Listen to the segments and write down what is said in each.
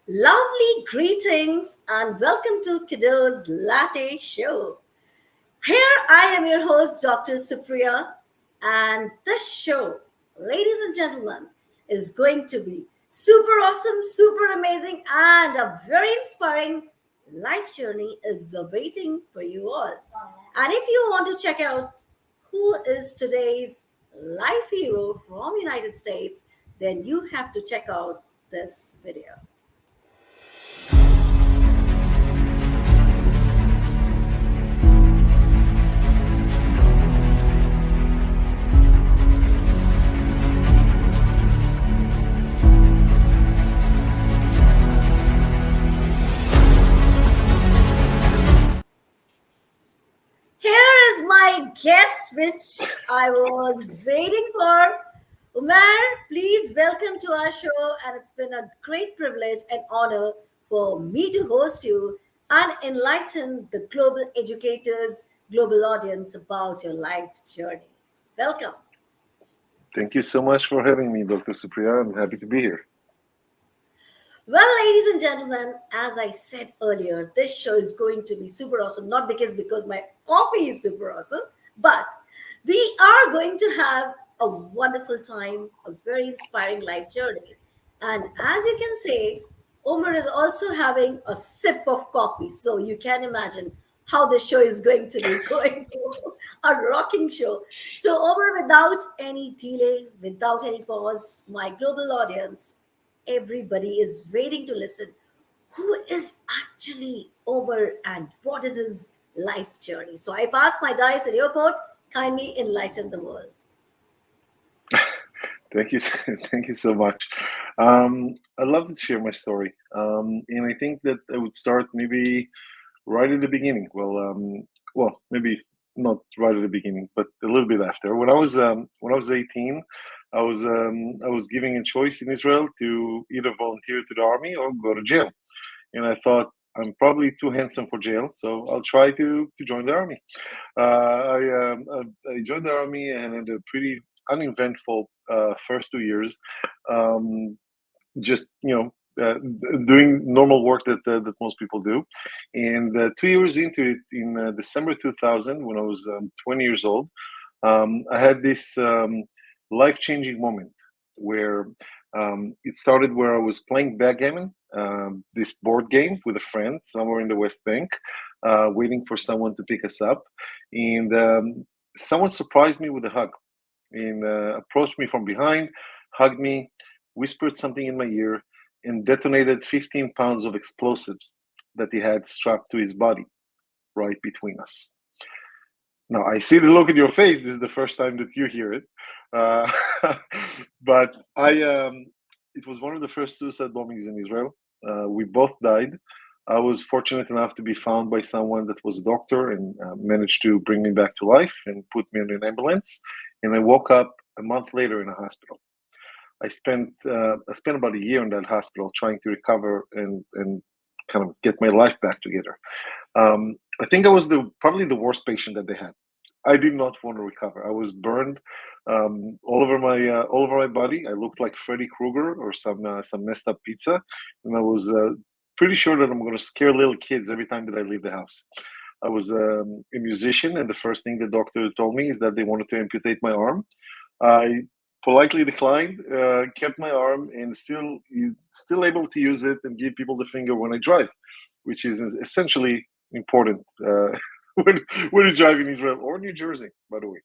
Lovely greetings and welcome to KUDOS Latte Show. Here I am your host, Dr. Supriya, and this show, ladies and gentlemen, is going to be super awesome, super amazing, and a very inspiring life journey is awaiting for you all. And if you want to check out who is today's life hero from United States, then you have to check out this video. Here is my guest, which I was waiting for. Omer, please welcome to our show. And it's been a great privilege and honor for me to host you and enlighten the global educators, global audience about your life journey. Welcome. Thank you so much for having me, Dr. Supriya. I'm happy to be here. Well, ladies and gentlemen, as I said earlier, this show is going to be super awesome, not because my coffee is super awesome, but we are going to have a wonderful time, a very inspiring life journey. And as you can say, Omer is also having a sip of coffee. So you can imagine how the show is going to be going to a rocking show. So, Omer, without any delay, without any pause, my global audience, everybody is waiting to listen. Who is actually Omer and what is his life journey? So I pass my dice in your court. Kindly enlighten the world. Thank you, thank you so much. I'd love to share my story, and I think that I would start maybe right at the beginning. Well, maybe not right at the beginning, but a little bit after. When I was 18, I was given a choice in Israel to either volunteer to the army or go to jail, and I thought I'm probably too handsome for jail, so I'll try to join the army. I joined the army and had a pretty uneventful first 2 years. Um, just doing normal work that most people do. And 2 years into it, in December 2000, when I was 20 years old, I had this life-changing moment where it started where I was playing backgammon, this board game with a friend somewhere in the West Bank, waiting for someone to pick us up, and someone surprised me with a hug and approached me from behind, hugged me, whispered something in my ear, and detonated 15 pounds of explosives that he had strapped to his body right between us. Now, I see the look in your face. This is the first time that you hear it. Uh, but it was one of the first suicide bombings in Israel. We both died. I was fortunate enough to be found by someone that was a doctor and managed to bring me back to life and put me in an ambulance. And I woke up a month later in a hospital. I spent about a year in that hospital trying to recover and kind of get my life back together. I think I was probably the worst patient that they had. I did not want to recover. I was burned all over my body. I looked like Freddy Krueger or some messed up pizza, and I was pretty sure that I'm going to scare little kids every time that I leave the house. I was a musician, and the first thing the doctor told me is that they wanted to amputate my arm. I politely declined, kept my arm, and still able to use it and give people the finger when I drive, which is essentially important when when you drive in Israel or New Jersey, by the way.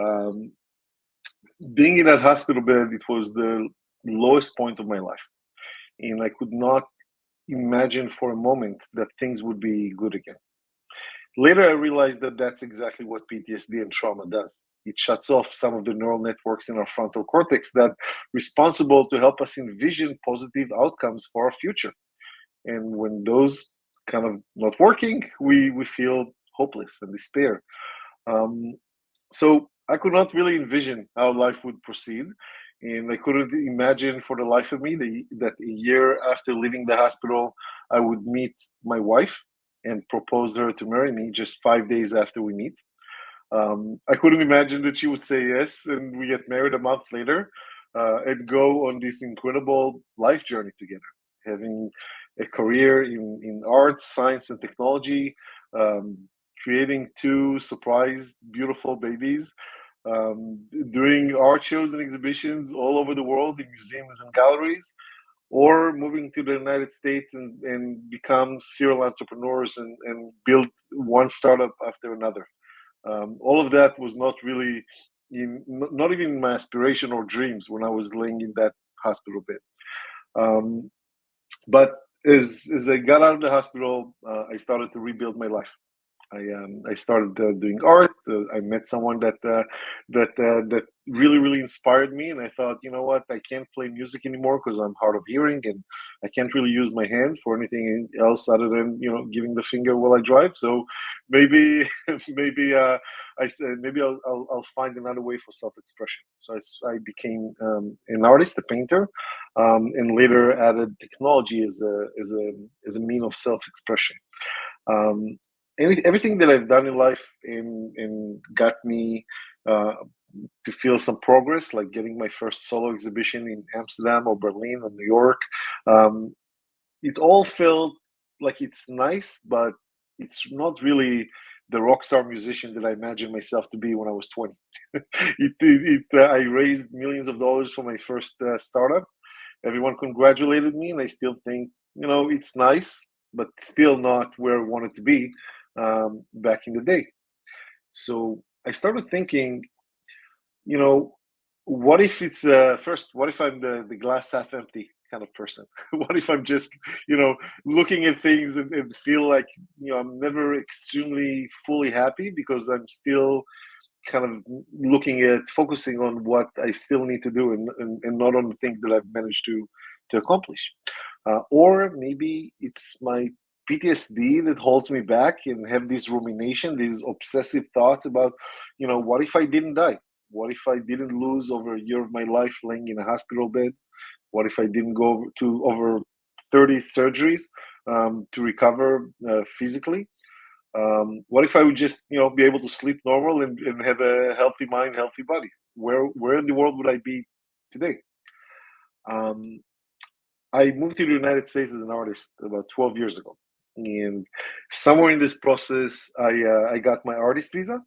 Um, Being in that hospital bed, it was the lowest point of my life, and I could not imagine for a moment that things would be good again. Later, I realized that that's exactly what PTSD and trauma does. It shuts off some of the neural networks in our frontal cortex that are responsible to help us envision positive outcomes for our future. And when those kind of not working, we feel hopeless and despair. Um, so I could not really envision how life would proceed. And I couldn't imagine for the life of me that a year after leaving the hospital, I would meet my wife and propose her to marry me just 5 days after we meet. I couldn't imagine that she would say yes, and we get married a month later and go on this incredible life journey together. having a career in arts, science, and technology, um, creating two surprise, beautiful babies, doing art shows and exhibitions all over the world in museums and galleries, or moving to the United States and become serial entrepreneurs and build one startup after another. All of that was not really not even my aspiration or dreams when I was laying in that hospital bed. Um, but as I got out of the hospital, I started to rebuild my life. I started doing art. I met someone that really inspired me, and I thought, you know what, I can't play music anymore because I'm hard of hearing, and I can't really use my hands for anything else other than giving the finger while I drive. So maybe I said maybe I'll find another way for self-expression. So I became an artist, a painter, and later added technology as a mean of self-expression. Um, Everything that I've done in life and got me uh, to feel some progress, like getting my first solo exhibition in Amsterdam or Berlin or New York, um, it all felt like it's nice, but it's not really the rock star musician that I imagined myself to be when I was 20. I raised millions of dollars for my first startup. Everyone congratulated me, and I still think, it's nice, but still not where I wanted to be back in the day. So I started thinking, you know, what if it's first, what if I'm the glass half empty kind of person? What if I'm just, looking at things and feel like, I'm never extremely fully happy because I'm still kind of looking at focusing on what I still need to do and not on the things that I've managed to accomplish. Or maybe it's my PTSD that holds me back and have this rumination, these obsessive thoughts about, what if I didn't die? What if I didn't lose over a year of my life laying in a hospital bed? What if I didn't go to over 30 surgeries to recover physically? What if I would just, be able to sleep normal and have a healthy mind, healthy body? Where in the world would I be today? Um, I moved to the United States as an artist about 12 years ago, and somewhere in this process, I got my artist visa,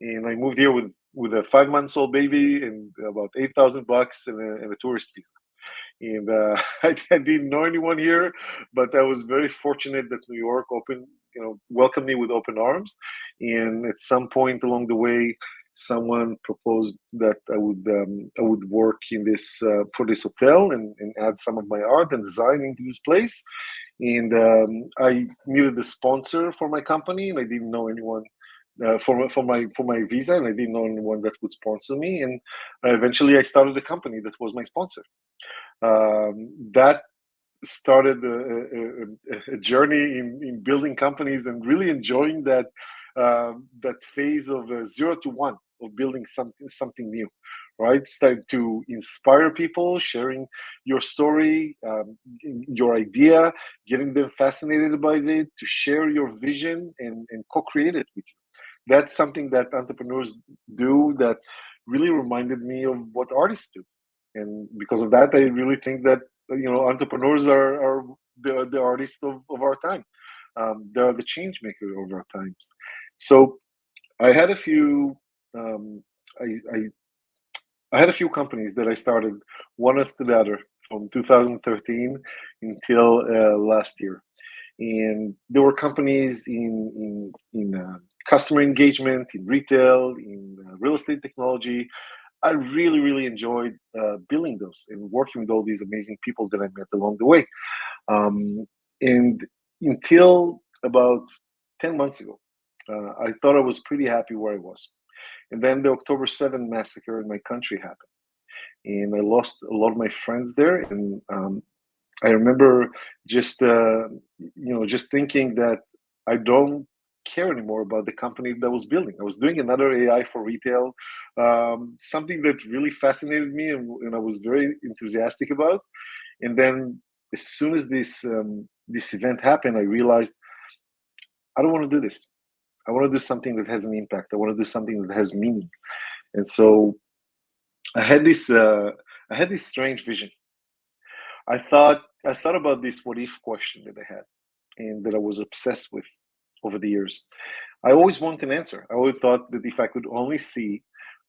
and I moved here with a 5 months old baby and about $8,000 and a tourist visa. And I didn't know anyone here, but I was very fortunate that New York welcomed me with open arms. And at some point along the way, someone proposed that I would work in this for this hotel and add some of my art and design into this place. And I needed a sponsor for my company, and I didn't know anyone for my visa, and I didn't know anyone that would sponsor me. And eventually, I started a company that was my sponsor. That started a journey in building companies and really enjoying that phase of 0 to 1 of building something new, right? Starting to inspire people, sharing your story, your idea, getting them fascinated by it, to share your vision and co-create it with you. That's something that entrepreneurs do that really reminded me of what artists do. And because of that, I really think that entrepreneurs are the artists of our time. They are the change makers of our times. So I had a few um, I had a few companies that I started one after the other from 2013 until last year, and there were companies in customer engagement, in retail, in real estate technology. I really enjoyed building those and working with all these amazing people that I met along the way. And until about 10 months ago, I thought I was pretty happy where I was. And then the October 7th massacre in my country happened. And I lost a lot of my friends there. And I remember just thinking that I don't care anymore about the company that I was building. I was doing another AI for retail, something that really fascinated me and I was very enthusiastic about. And then as soon as this event happened, I realized I don't want to do this. I want to do something that has an impact. I want to do something that has meaning. And so I had this strange vision. I thought about this what if question that I had and that I was obsessed with over the years. I always wanted an answer. I always thought that if I could only see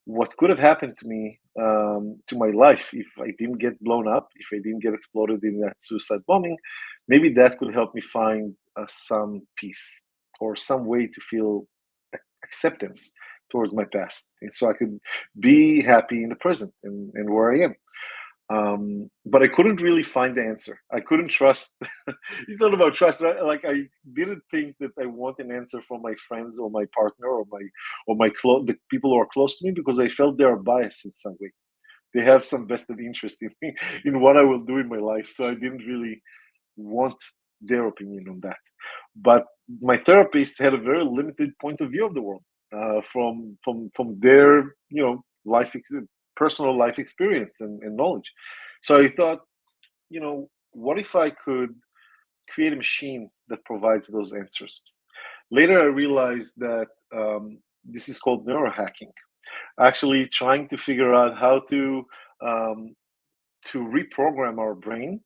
what could have happened to me, to my life, if I didn't get blown up, if I didn't get exploded in that suicide bombing, maybe that could help me find some peace or some way to feel acceptance towards my past. And so I could be happy in the present and where I am. But I couldn't really find the answer. I couldn't trust. You thought about trust, right? Like I didn't think that I want an answer from my friends or my partner or the people who are close to me because I felt they are biased in some way. They have some vested interest in me, in what I will do in my life. So I didn't really want their opinion on that. But my therapist had a very limited point of view of the world, from their life personal life experience and knowledge. So I thought, what if I could create a machine that provides those answers? Later, I realized that this is called neurohacking. Actually, trying to figure out how um, to reprogram our brain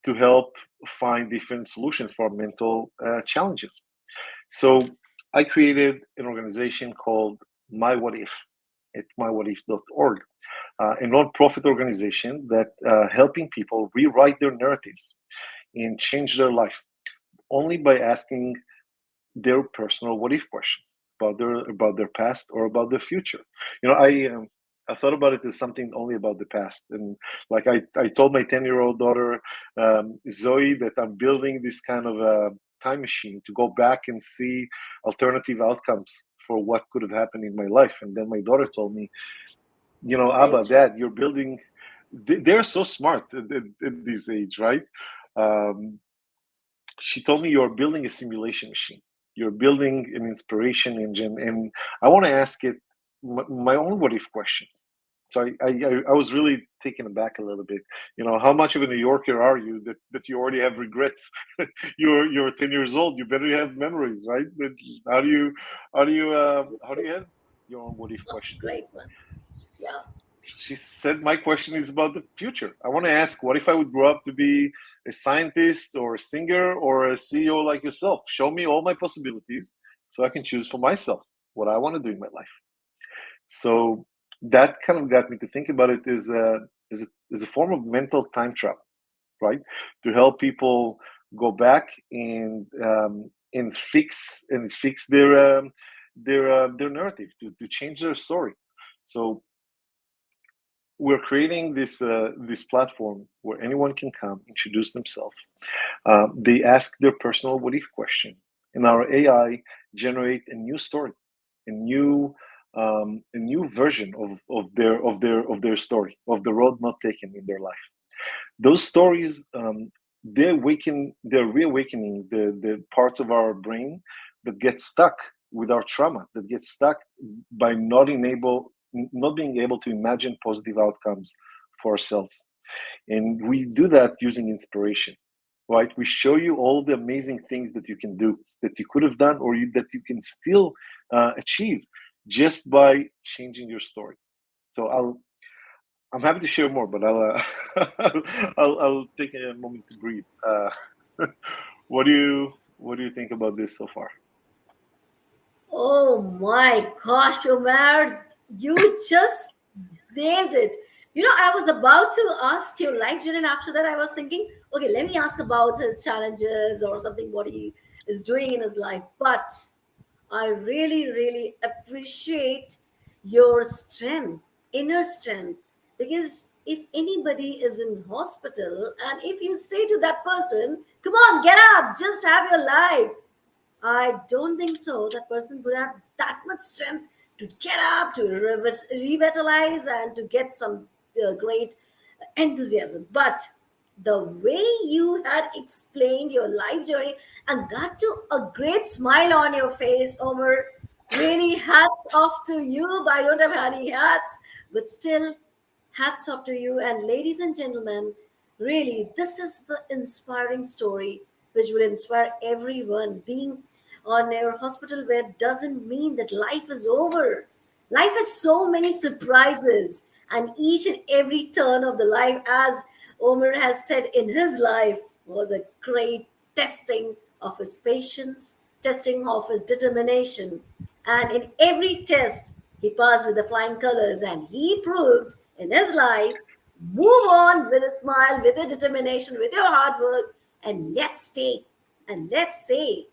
to help find different solutions for mental challenges. So I created an organization called My What If at mywhatif.org, a non-profit organization that helping people rewrite their narratives and change their life only by asking their personal what if questions about their past or about their future. I thought about it as something only about the past, and like I told my 10-year-old daughter Zoe that I'm building this kind of a time machine to go back and see alternative outcomes for what could have happened in my life. And then my daughter told me, Very Abba, true. Dad, you're building. They're so smart at this age, right? Um, she told me you're building a simulation machine. You're building an inspiration engine, and I want to ask it my own what if questions. So I was really taken aback a little bit. How much of a New Yorker are you that you already have regrets? You're 10 years old. You better have memories, right? How do you how do you have your own what if question? Great one. Yeah. She said my question is about the future. I want to ask, what if I would grow up to be a scientist or a singer or a CEO like yourself? Show me all my possibilities so I can choose for myself what I want to do in my life. So that kind of got me to think about it as a form of mental time travel, right? To help people go back and fix their narrative, to change their story. So we're creating this platform where anyone can come introduce themselves. They ask their personal what if question, and our AI generate a new story, a new version of their story, of the road not taken in their life. Those stories, they're reawakening the parts of our brain that get stuck with our trauma, that get stuck by not being able to imagine positive outcomes for ourselves. And we do that using inspiration, right? We show you all the amazing things that you can do, that you could have done, or that you can still achieve just by changing your story. So I'm happy to share more, but I'll take a moment to breathe. What do you think about this so far? Oh my gosh, Omer, you just nailed it. I was about to ask your life journey, and after that, I was thinking, okay, let me ask about his challenges or something, what he is doing in his life. But I really, really appreciate your strength, inner strength, because if anybody is in hospital and if you say to that person, come on, get up, just have your life, I don't think so. That person would have that much strength to get up, to revitalize, and to get some great enthusiasm. But the way you had explained your life journey, and that too, a great smile on your face, Omer, really hats off to you. I don't have any hats, but still, hats off to you. And ladies and gentlemen, really, this is the inspiring story which will inspire everyone. Being on your hospital bed doesn't mean that life is over. Life has so many surprises, and each and every turn of the life, as Omer has said in his life was a great testing of his patience, testing of his determination. And in every test, he passed with the flying colors, and he proved in his life move on with a smile, with a determination, with your hard work, and let's take and let's say,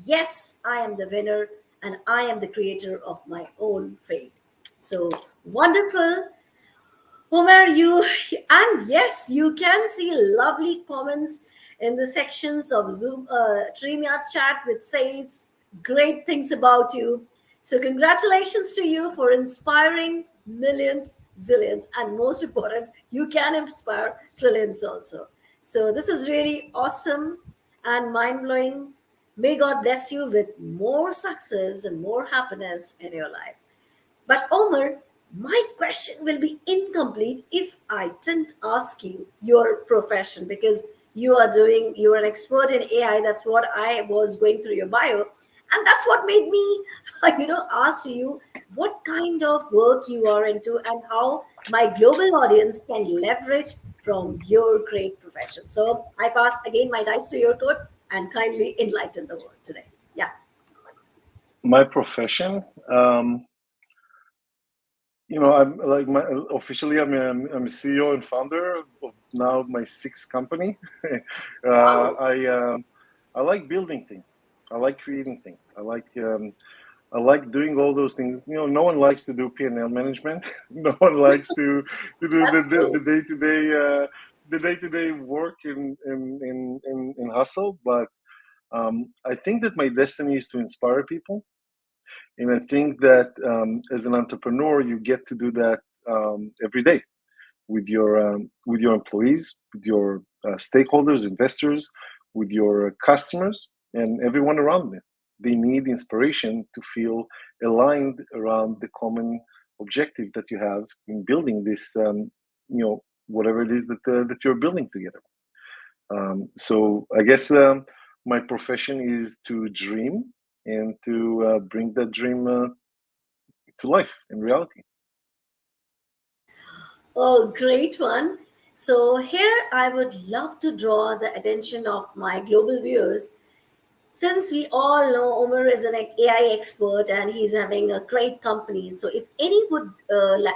yes, I am the winner and I am the creator of my own fate. So wonderful. Homer, you and yes, you can see lovely comments in the sections of Zoom Streamyard chat which says great things about you. So congratulations to you for inspiring millions, zillions, and most important, you can inspire trillions also. So this is really awesome and mind blowing. May God bless you with more success and more happiness in your life. But Omer, my question will be incomplete if I didn't ask you your profession because you are an expert in AI. That's what I was going through your bio. And that's what made me, ask you what kind of work you are into and how my global audience can leverage from your great profession. So I pass again my dice to your court and kindly enlighten the world today. Yeah. My profession, I'm like my officially I'm a CEO and founder of now my sixth company. uh, Wow. I um, I like building things. I like creating things. I like doing all those things. No one likes to do P&L management. No one likes to do That's the true. day to day the day to day work in hustle. But I think that my destiny is to inspire people, and I think that as an entrepreneur, you get to do that every day with your employees, with your stakeholders, investors, with your customers, and everyone around them. They need inspiration to feel aligned around the common objective that you have in building this, whatever it is that you're building together. So I guess my profession is to dream and to bring that dream to life in reality. Oh, great one. So, here I would love to draw the attention of my global viewers. Since we all know Omer is an AI expert and he's having a great company, so if any would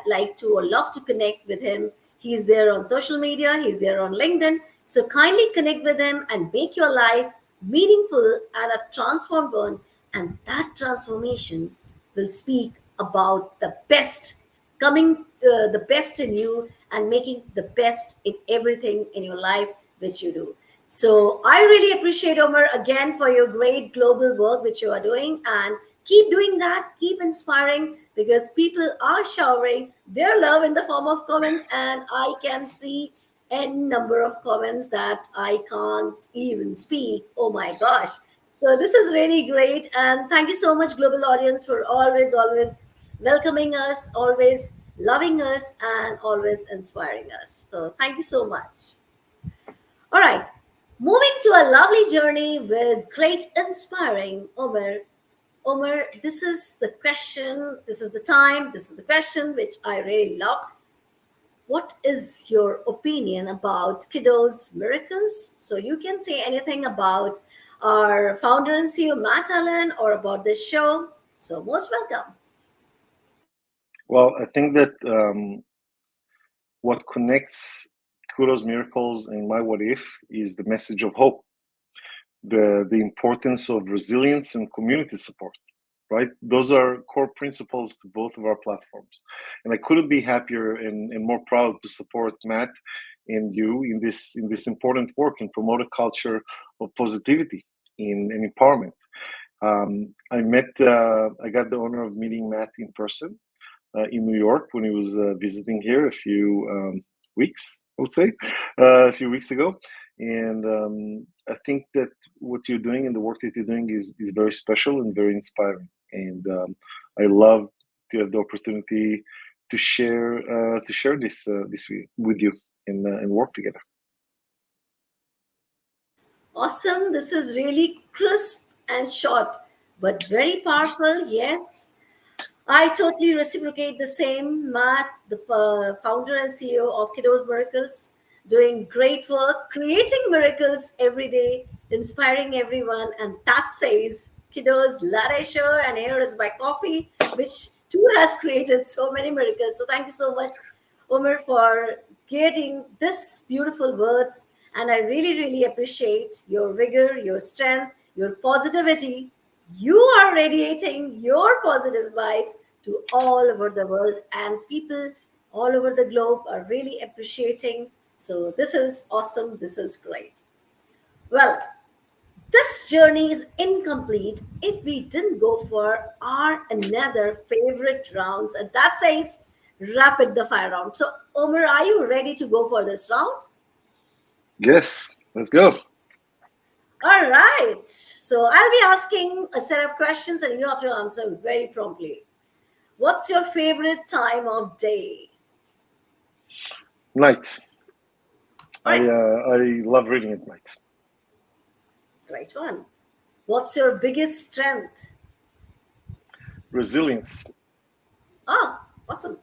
like to or love to connect with him, he's there on social media, he's there on LinkedIn. So kindly connect with him and make your life meaningful and a transformed one. And that transformation will speak about the best coming, the best in you and making the best in everything in your life which you do. So I really appreciate Omer again for your great global work which you are doing and keep doing that, keep inspiring because people are showering their love in the form of comments and I can see n number of comments that I can't even speak. Oh my gosh. So this is really great and thank you so much global audience for always welcoming us, always loving us and always inspiring us. So thank you so much. All right. Moving to a lovely journey with great inspiring Omer. Omer, this is the question, this is the time, this is the question which I really love. What is your opinion about Kiddos Miracles? So you can say anything about our founder and CEO, Matt Allen, or about this show. So most welcome. Well, I think that what connects Kudos Miracles and My What If is the message of hope, the importance of resilience and community support. Right, those are core principles to both of our platforms, and I couldn't be happier and more proud to support Matt and you in this important work and promote a culture of positivity in and empowerment. I got the honor of meeting Matt in person in New York when he was visiting here a few weeks, I would say, a few weeks ago. And I think that what you're doing and the work that you're doing is very special and very inspiring. And I love to have the opportunity to share this with you and work together. Awesome. This is really crisp and short, but very powerful. Yes. I totally reciprocate the same, Matt, the founder and CEO of Kiddos Miracles. doing great work, creating miracles every day, inspiring everyone. And that says KUDOS Latte Show. And here is my coffee, which too has created so many miracles. So thank you so much, Omer, for getting this beautiful words. And I really, really appreciate your vigor, your strength, your positivity. You are radiating your positive vibes to all over the world, and people all over the globe are really appreciating. So, this is awesome. This is great. Well, this journey is incomplete if we didn't go for our another favorite rounds, and that says rapid the fire round. So, Omer, are you ready to go for this round? Yes, let's go. All right. So, I'll be asking a set of questions, and you have to answer very promptly. What's your favorite time of day? Night. All right, I love reading at night. great one. What's your biggest strength? Resilience. Ah, awesome.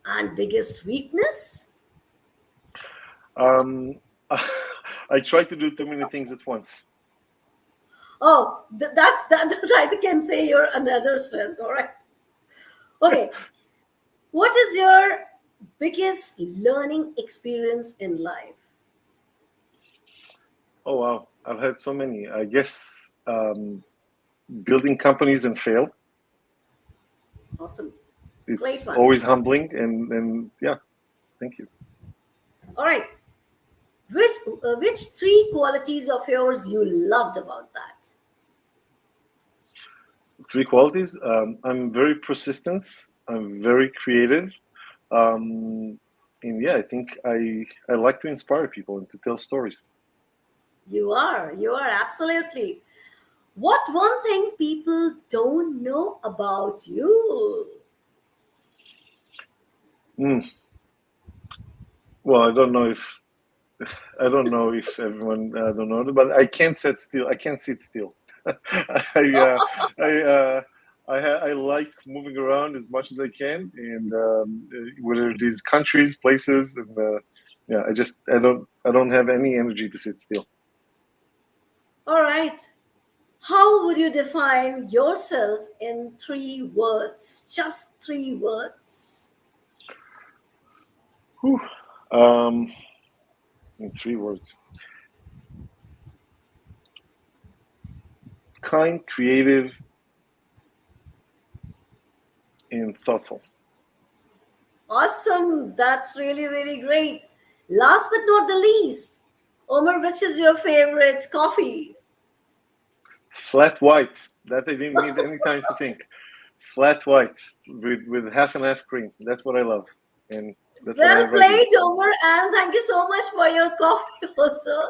And biggest weakness? Um, I try to do too many things at once. Oh, I can say you're another strength. All right. Okay. What is your biggest learning experience in life? Oh wow, I've had so many. I guess building companies and fail. Awesome. Great It's one. always humbling, and yeah, thank you. All right. Which three qualities of yours you loved about that? Three qualities. I'm very persistent. I'm very creative. Um, and yeah, I think I like to inspire people and to tell stories. You are absolutely. What one thing people don't know about you? Mm. Well, I don't know if everyone don't know, but I can't sit still. I can't sit still. I I I like moving around as much as I can, and whether it is countries, places, and yeah, I don't have any energy to sit still. All right. How would you define yourself in three words? Just three words. Whew. Um, in three words: kind, creative, and thoughtful. Awesome. That's really, really great. Last but not the least, Omer, which is your favorite coffee? Flat white. That I didn't need any time to think. Flat white with half and half cream. That's what I love, and that's what I Well have right here. played, Omer, and thank you so much for your coffee also.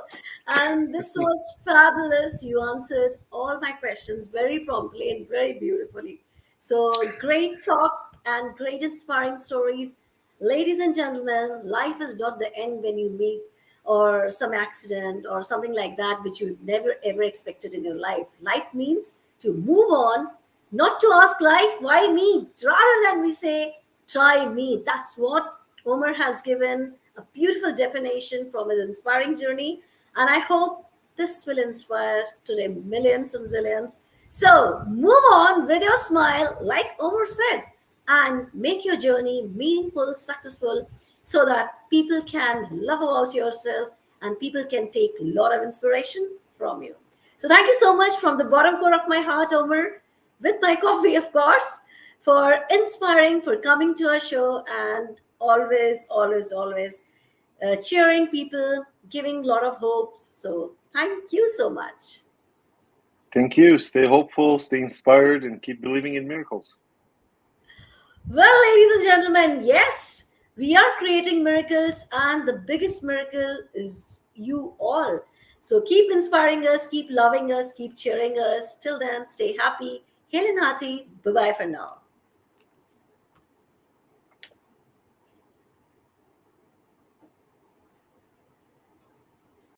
And this was fabulous. You answered all my questions very promptly and very beautifully. So great talk and great inspiring stories. Ladies and gentlemen, life is not the end when you meet or some accident or something like that which you never ever expected in your life. Life means to move on, not to ask life why me, rather than we say try me. That's what Omer has given a beautiful definition from his inspiring journey, and I hope this will inspire today millions and zillions. So move on with your smile, like Omer said, and make your journey meaningful, successful, so that people can love about yourself and people can take a lot of inspiration from you. So thank you so much from the bottom core of my heart, Omer, with my coffee, of course, for inspiring, for coming to our show, and always, always, always cheering people, giving a lot of hope. So thank you so much. Thank you. Stay hopeful, stay inspired, and keep believing in miracles. Well, ladies and gentlemen, yes, we are creating miracles, and the biggest miracle is you all. So keep inspiring us, keep loving us, keep cheering us. Till then, stay happy, hail and hearty. Bye bye for now.